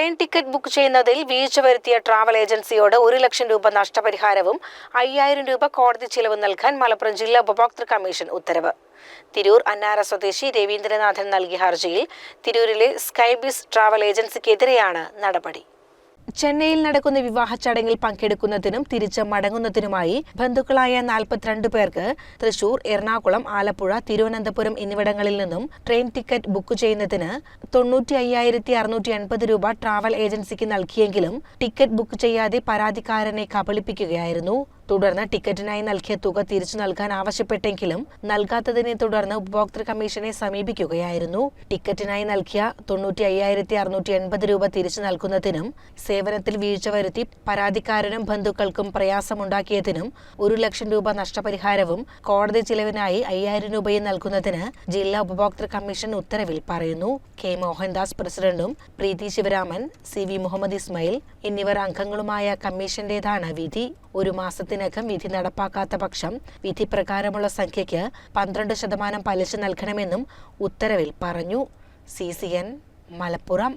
Train ticket book ചെയ്യുന്നതിൽ വീഴ്ച വരുത്തിയ ട്രാവൽ ഏജൻസിയോട് 1 ലക്ഷം രൂപ നഷ്ടപരിഹാരവും 5000 രൂപ കോടതി ചിലവ് നൽകാൻ മലപ്പുറം ജില്ലാ ഉപഭോക്തൃ കമ്മീഷൻ ഉത്തരവ്. തിരൂർ അന്നാര സ്വദേശി രവീന്ദ്രനാഥൻ നൽകിയ ഹർജിയിൽ തിരൂരിലെ സ്കൈബിസ് ട്രാവൽ ഏജൻസിക്കെതിരെയാണ് നടപടി. ചെന്നൈയിൽ നടക്കുന്ന വിവാഹ ചടങ്ങിൽ പങ്കെടുക്കുന്നതിനും തിരിച്ച് മടങ്ങുന്നതിനുമായി ബന്ധുക്കളായ 42 പേർക്ക് തൃശൂർ, എറണാകുളം, ആലപ്പുഴ, തിരുവനന്തപുരം എന്നിവിടങ്ങളിൽ നിന്നും ട്രെയിൻ ടിക്കറ്റ് ബുക്ക് ചെയ്യുന്നതിന് 95,680 രൂപ ട്രാവൽ ഏജൻസിക്ക് നൽകിയെങ്കിലും ടിക്കറ്റ് ബുക്ക് ചെയ്യാതെ പരാതിക്കാരനെ കബളിപ്പിക്കുകയായിരുന്നു. തുടർന്ന് ടിക്കറ്റിനായി നൽകിയ തുക തിരിച്ചു നൽകാൻ ആവശ്യപ്പെട്ടെങ്കിലും നൽകാത്തതിനെ തുടർന്ന് ഉപഭോക്തൃ കമ്മീഷനെ സമീപിക്കുകയായിരുന്നു. ടിക്കറ്റിനായി നൽകിയ 95,680 രൂപ തിരിച്ചു നൽകുന്നതിനും സേവനത്തിൽ വീഴ്ച വരുത്തി പരാതിക്കാരനും ബന്ധുക്കൾക്കും പ്രയാസമുണ്ടാക്കിയതിനും 1 ലക്ഷം രൂപ നഷ്ടപരിഹാരവും കോടതി ചിലവിനായി 5000 രൂപയും നൽകുന്നതിന് ജില്ലാ ഉപഭോക്തൃ കമ്മീഷൻ ഉത്തരവിൽ പറയുന്നു. കെ മോഹൻദാസ് പ്രസിഡന്റും പ്രീതി ശിവരാമൻ, CV മുഹമ്മദ് ഇസ്മായിൽ എന്നിവർ അംഗങ്ങളുമായ കമ്മീഷന്റേതാണ് വിധി. 1 മാസത്തിനകം വിധി നടപ്പാക്കാത്ത പക്ഷം വിധി പ്രകാരമുള്ള സംഖ്യയ്ക്ക് 12% പലിശ നൽകണമെന്നും ഉത്തരവിൽ പറഞ്ഞു. CCN മലപ്പുറം.